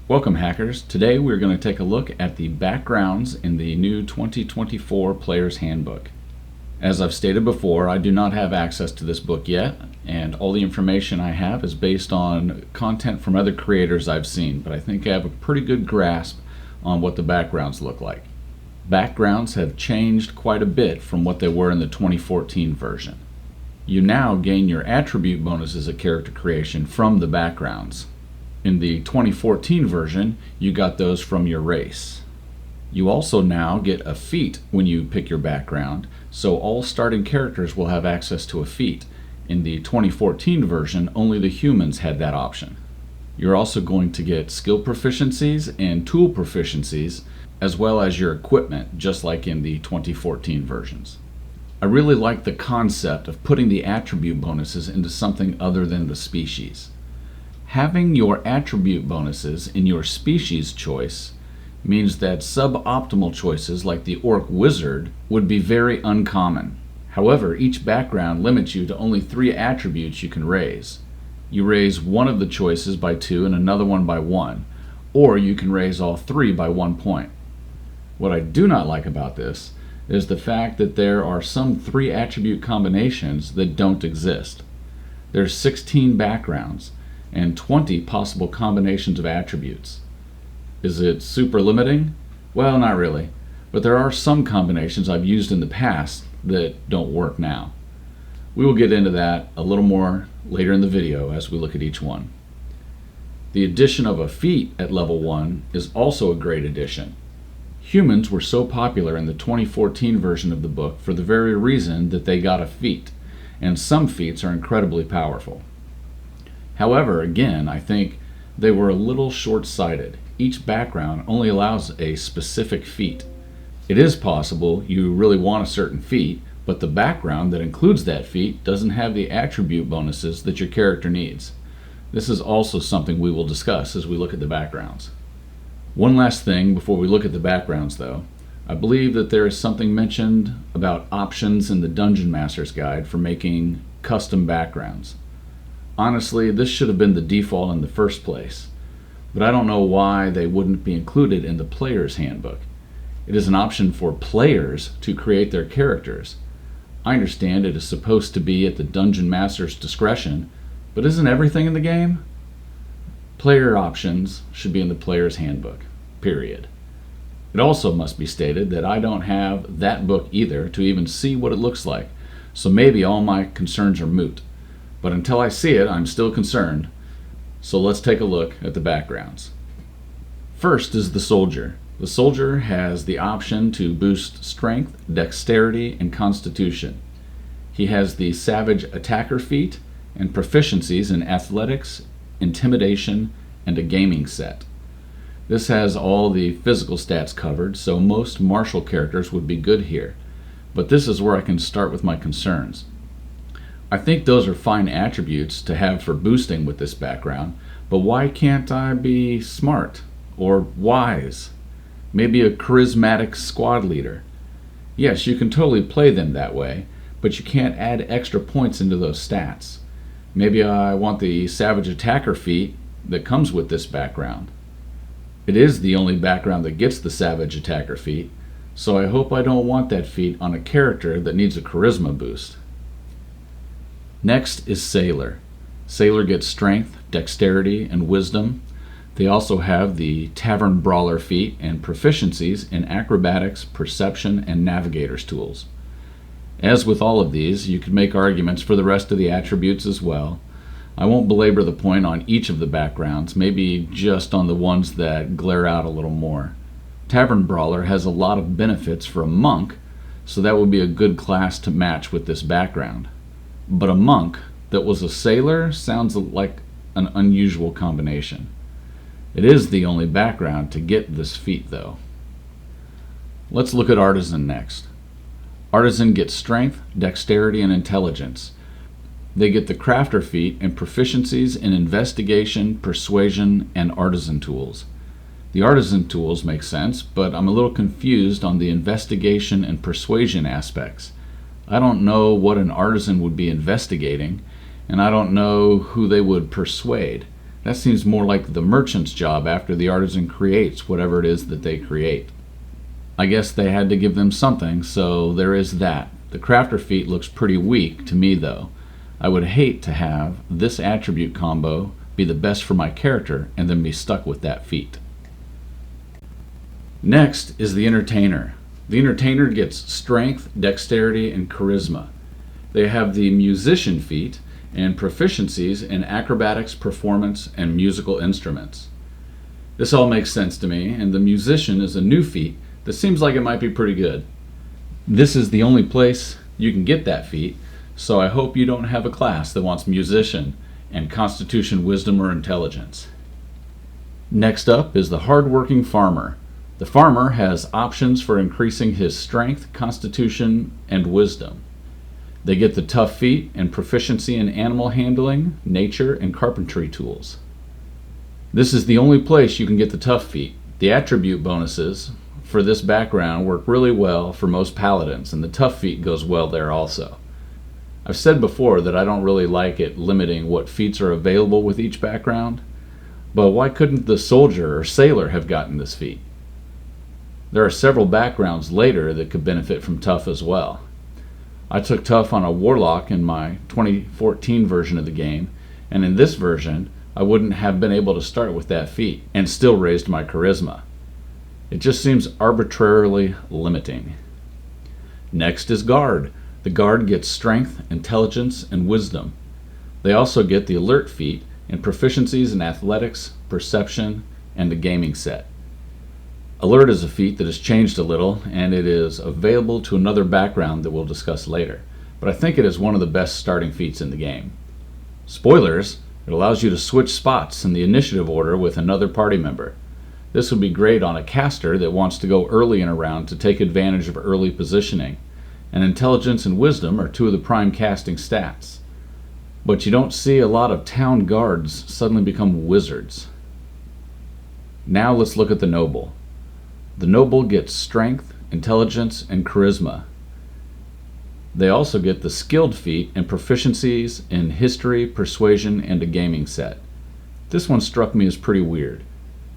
Welcome, hackers. Today we're going to take a look at the backgrounds in the new 2024 Player's Handbook. As I've stated before, I do not have access to this book yet, and all the information I have is based on content from other creators I've seen, but I think I have a pretty good grasp on what the backgrounds look like. Backgrounds have changed quite a bit from what they were in the 2014 version. You now gain your attribute bonuses at character creation from the backgrounds. In the 2014 version, you got those from your race. You also now get a feat when you pick your background, so all starting characters will have access to a feat. In the 2014 version, only the humans had that option. You're also going to get skill proficiencies and tool proficiencies, as well as your equipment, just like in the 2014 versions. I really like the concept of putting the attribute bonuses into something other than the species. Having your attribute bonuses in your species choice means that suboptimal choices like the Orc Wizard would be very uncommon. However, each background limits you to only 3 attributes you can raise. You raise one of the choices by 2 and another one by 1, or you can raise all 3 by 1 point. What I do not like about this is the fact that there are some 3 attribute combinations that don't exist. There's 16 backgrounds and 20 possible combinations of attributes. Is it super limiting? Well, not really, but there are some combinations I've used in the past that don't work now. We will get into that a little more later in the video as we look at each one. The addition of a feat at level 1 is also a great addition. Humans were so popular in the 2014 version of the book for the very reason that they got a feat, and some feats are incredibly powerful. However, again, I think they were a little short-sighted. Each background only allows a specific feat. It is possible you really want a certain feat, but the background that includes that feat doesn't have the attribute bonuses that your character needs. This is also something we will discuss as we look at the backgrounds. One last thing before we look at the backgrounds, though. I believe that there is something mentioned about options in the Dungeon Master's Guide for making custom backgrounds. Honestly, this should have been the default in the first place, but I don't know why they wouldn't be included in the Player's Handbook. It is an option for players to create their characters. I understand it is supposed to be at the Dungeon Master's discretion, but isn't everything in the game? Player options should be in the Player's Handbook, period. It also must be stated that I don't have that book either to even see what it looks like, so maybe all my concerns are moot. But until I see it, I'm still concerned. So let's take a look at the backgrounds. First is the soldier. The soldier has the option to boost strength, dexterity, and constitution. He has the savage attacker feat and proficiencies in athletics, intimidation, and a gaming set. This has all the physical stats covered, so most martial characters would be good here. But this is where I can start with my concerns. I think those are fine attributes to have for boosting with this background, but why can't I be smart or wise? Maybe a charismatic squad leader. Yes, you can totally play them that way, but you can't add extra points into those stats. Maybe I want the savage attacker feat that comes with this background. It is the only background that gets the savage attacker feat, so I hope I don't want that feat on a character that needs a charisma boost. Next is Sailor. Sailor gets strength, dexterity, and wisdom. They also have the Tavern Brawler feat and proficiencies in acrobatics, perception, and navigator's tools. As with all of these, you could make arguments for the rest of the attributes as well. I won't belabor the point on each of the backgrounds, maybe just on the ones that glare out a little more. Tavern Brawler has a lot of benefits for a monk, so that would be a good class to match with this background. But a monk that was a sailor sounds like an unusual combination. It is the only background to get this feat, though. Let's look at Artisan next. Artisan gets strength, dexterity, and intelligence. They get the crafter feat and proficiencies in investigation, persuasion, and artisan tools. The artisan tools make sense, but I'm a little confused on the investigation and persuasion aspects. I don't know what an artisan would be investigating, and I don't know who they would persuade. That seems more like the merchant's job after the artisan creates whatever it is that they create. I guess they had to give them something, so there is that. The crafter feat looks pretty weak to me though. I would hate to have this attribute combo be the best for my character and then be stuck with that feat. Next is the entertainer. The entertainer gets strength, dexterity, and charisma. They have the musician feat and proficiencies in acrobatics, performance, and musical instruments. This all makes sense to me, and the musician is a new feat that seems like it might be pretty good. This is the only place you can get that feat, so I hope you don't have a class that wants musician and constitution, wisdom, or intelligence. Next up is the hardworking farmer. The farmer has options for increasing his strength, constitution, and wisdom. They get the tough feat and proficiency in animal handling, nature, and carpentry tools. This is the only place you can get the tough feat. The attribute bonuses for this background work really well for most paladins, and the tough feat goes well there also. I've said before that I don't really like it limiting what feats are available with each background, but why couldn't the soldier or sailor have gotten this feat? There are several backgrounds later that could benefit from tough as well. I took tough on a warlock in my 2014 version of the game, and in this version I wouldn't have been able to start with that feat and still raised my charisma. It just seems arbitrarily limiting. Next is guard. The guard gets strength, intelligence, and wisdom. They also get the alert feat and proficiencies in athletics, perception, and the gaming set. Alert is a feat that has changed a little, and it is available to another background that we'll discuss later, but I think it is one of the best starting feats in the game. Spoilers, it allows you to switch spots in the initiative order with another party member. This would be great on a caster that wants to go early in a round to take advantage of early positioning, and intelligence and wisdom are two of the prime casting stats. But you don't see a lot of town guards suddenly become wizards. Now let's look at the noble. The noble gets strength, intelligence, and charisma. They also get the skilled feat and proficiencies in history, persuasion, and a gaming set. This one struck me as pretty weird.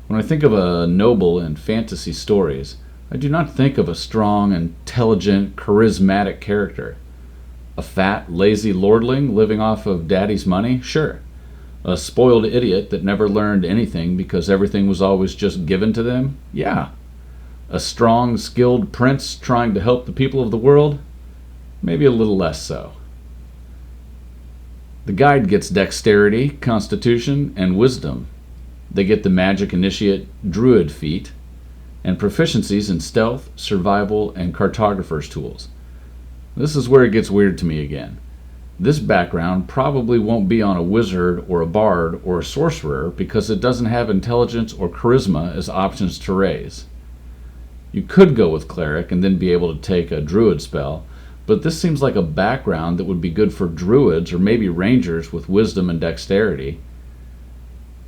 When I think of a noble in fantasy stories, I do not think of a strong, intelligent, charismatic character. A fat, lazy lordling living off of daddy's money? Sure. A spoiled idiot that never learned anything because everything was always just given to them? Yeah. A strong, skilled prince trying to help the people of the world? Maybe a little less so. The guide gets dexterity, constitution, and wisdom. They get the magic initiate druid feat and proficiencies in stealth, survival, and cartographer's tools. This is where it gets weird to me again. This background probably won't be on a wizard or a bard or a sorcerer because it doesn't have intelligence or charisma as options to raise. You could go with cleric and then be able to take a druid spell, but this seems like a background that would be good for druids or maybe rangers with wisdom and dexterity.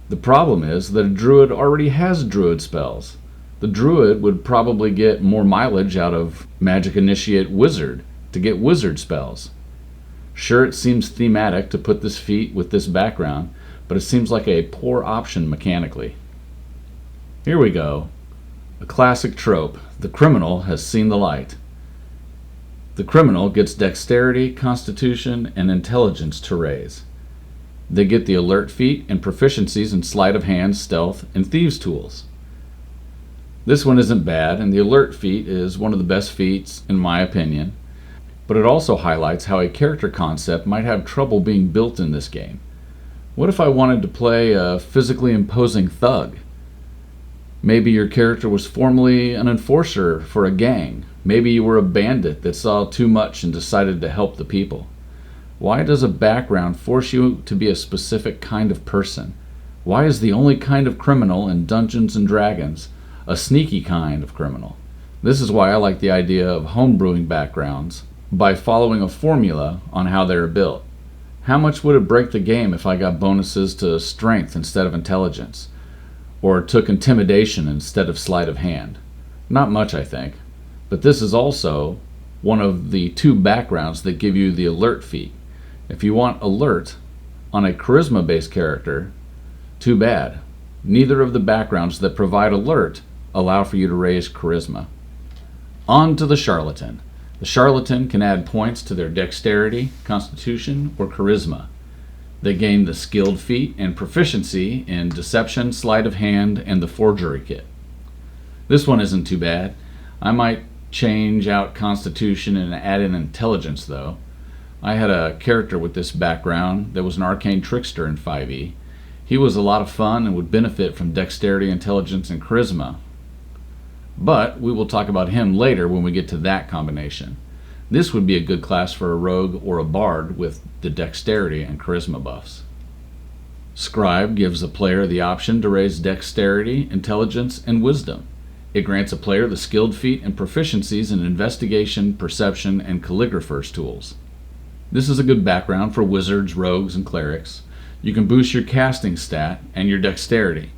The problem is that a druid already has druid spells. The druid would probably get more mileage out of magic initiate wizard to get wizard spells. Sure, it seems thematic to put this feat with this background, but it seems like a poor option mechanically. Here we go. A classic trope. The criminal has seen the light. The criminal gets dexterity, constitution, and intelligence to raise. They get the alert feat and proficiencies in sleight of hand, stealth, and thieves' tools. This one isn't bad, and the alert feat is one of the best feats in my opinion, but it also highlights how a character concept might have trouble being built in this game. What if I wanted to play a physically imposing thug? Maybe your character was formerly an enforcer for a gang. Maybe you were a bandit that saw too much and decided to help the people. Why does a background force you to be a specific kind of person? Why is the only kind of criminal in Dungeons and Dragons a sneaky kind of criminal? This is why I like the idea of homebrewing backgrounds by following a formula on how they are built. How much would it break the game if I got bonuses to strength instead of intelligence? Or took intimidation instead of sleight of hand? Not much, I think. But this is also one of the two backgrounds that give you the alert feat. If you want alert on a charisma-based character Too bad. Neither of the backgrounds that provide alert allow for you to raise charisma. On to the charlatan. The charlatan can add points to their dexterity, constitution, or charisma. They gain the skilled feat and proficiency in deception, sleight of hand, and the forgery kit. This one isn't too bad. I might change out constitution and add in intelligence though. I had a character with this background that was an arcane trickster in 5e. He was a lot of fun and would benefit from dexterity, intelligence, and charisma. But we will talk about him later when we get to that combination. This would be a good class for a rogue or a bard with the dexterity and charisma buffs. Scribe gives a player the option to raise dexterity, intelligence, and wisdom. It grants a player the skilled feat and proficiencies in investigation, perception, and calligrapher's tools. This is a good background for wizards, rogues, and clerics. You can boost your casting stat and your dexterity.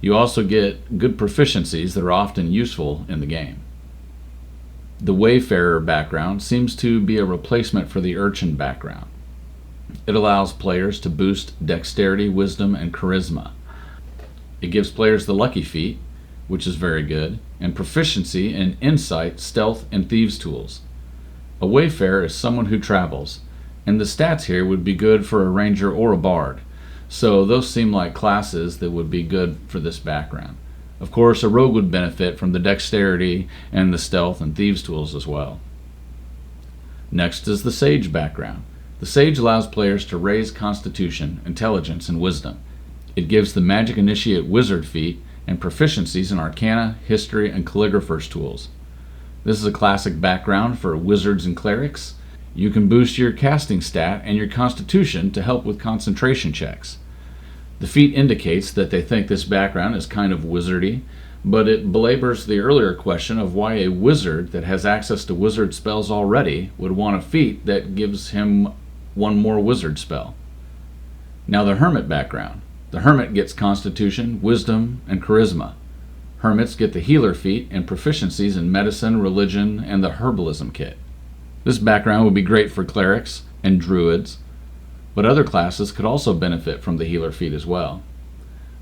You also get good proficiencies that are often useful in the game. The Wayfarer background seems to be a replacement for the Urchin background. It allows players to boost dexterity, wisdom, and charisma. It gives players the lucky feat, which is very good, and proficiency in insight, stealth, and thieves' tools. A Wayfarer is someone who travels, and the stats here would be good for a ranger or a bard. So those seem like classes that would be good for this background. Of course, a rogue would benefit from the dexterity and the stealth and thieves tools as well. Next is the Sage background. The Sage allows players to raise constitution, intelligence, and wisdom. It gives the Magic Initiate wizard feat and proficiencies in arcana, history, and calligrapher's tools. This is a classic background for wizards and clerics. You can boost your casting stat and your constitution to help with concentration checks. The feat indicates that they think this background is kind of wizardy, but it belabors the earlier question of why a wizard that has access to wizard spells already would want a feat that gives him one more wizard spell. Now the Hermit background. The Hermit gets constitution, wisdom, and charisma. Hermits get the healer feat and proficiencies in medicine, religion, and the herbalism kit. This background would be great for clerics and druids, but other classes could also benefit from the healer feat as well.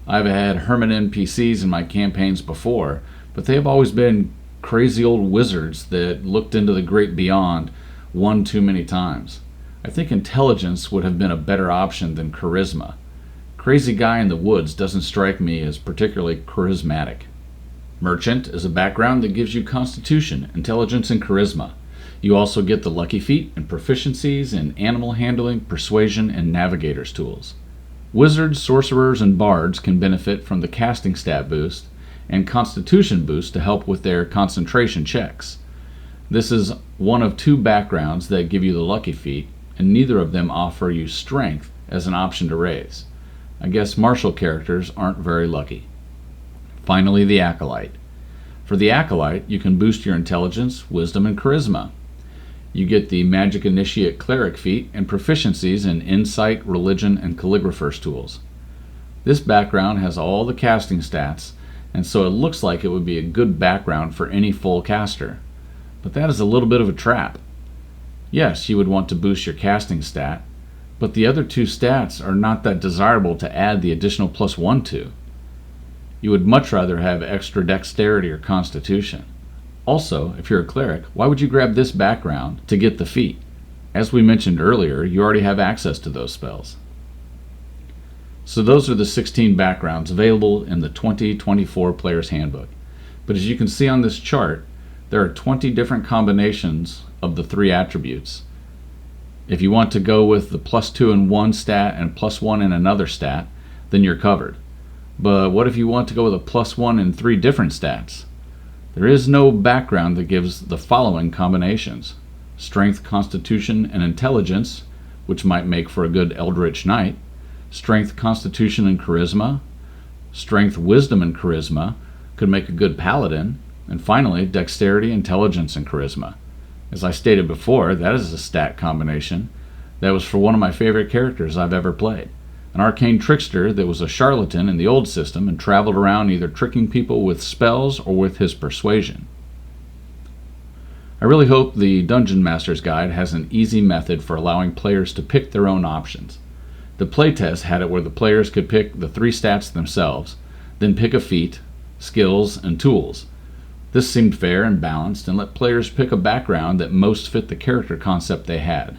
I've had Hermit NPCs in my campaigns before, but they have always been crazy old wizards that looked into the great beyond one too many times. I think intelligence would have been a better option than charisma. Crazy guy in the woods doesn't strike me as particularly charismatic. Merchant is a background that gives you constitution, intelligence, and charisma. You also get the lucky feat and proficiencies in animal handling, persuasion, and navigator's tools. Wizards, sorcerers, and bards can benefit from the casting stat boost and constitution boost to help with their concentration checks. This is one of two backgrounds that give you the lucky feat, and neither of them offer you strength as an option to raise. I guess martial characters aren't very lucky. Finally, the Acolyte. For the Acolyte, you can boost your intelligence, wisdom, and charisma. You get the Magic Initiate Cleric feat and proficiencies in insight, religion, and calligrapher's tools. This background has all the casting stats, and so it looks like it would be a good background for any full caster. But that is a little bit of a trap. Yes, you would want to boost your casting stat, but the other two stats are not that desirable to add the additional +1 to. You would much rather have extra dexterity or constitution. Also, if you're a cleric, why would you grab this background to get the feat? As we mentioned earlier, you already have access to those spells. So those are the 16 backgrounds available in the 2024 Player's Handbook. But as you can see on this chart, there are 20 different combinations of the three attributes. If you want to go with the +2 in one stat and +1 in another stat, then you're covered. But what if you want to go with a +1 in 3 different stats? There is no background that gives the following combinations: Strength, Constitution, and Intelligence, which might make for a good Eldritch Knight; Strength, Constitution, and Charisma; Strength, Wisdom, and Charisma could make a good Paladin; and finally, Dexterity, Intelligence, and Charisma. As I stated before, that is a stat combination that was for one of my favorite characters I've ever played. An arcane trickster that was a charlatan in the old system and traveled around either tricking people with spells or with his persuasion. I really hope the Dungeon Master's Guide has an easy method for allowing players to pick their own options. The playtest had it where the players could pick the 3 stats themselves, then pick a feat, skills, and tools. This seemed fair and balanced and let players pick a background that most fit the character concept they had.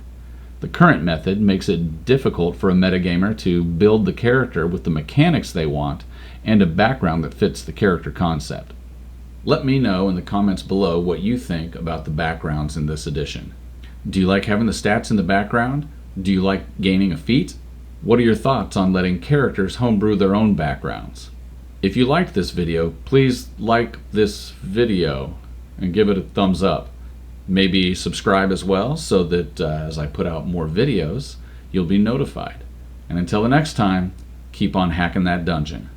The current method makes it difficult for a metagamer to build the character with the mechanics they want and a background that fits the character concept. Let me know in the comments below what you think about the backgrounds in this edition. Do you like having the stats in the background? Do you like gaining a feat? What are your thoughts on letting characters homebrew their own backgrounds? If you liked this video, please like this video and give it a thumbs up. Maybe subscribe as well so that as I put out more videos, you'll be notified. And until the next time, keep on hacking that dungeon.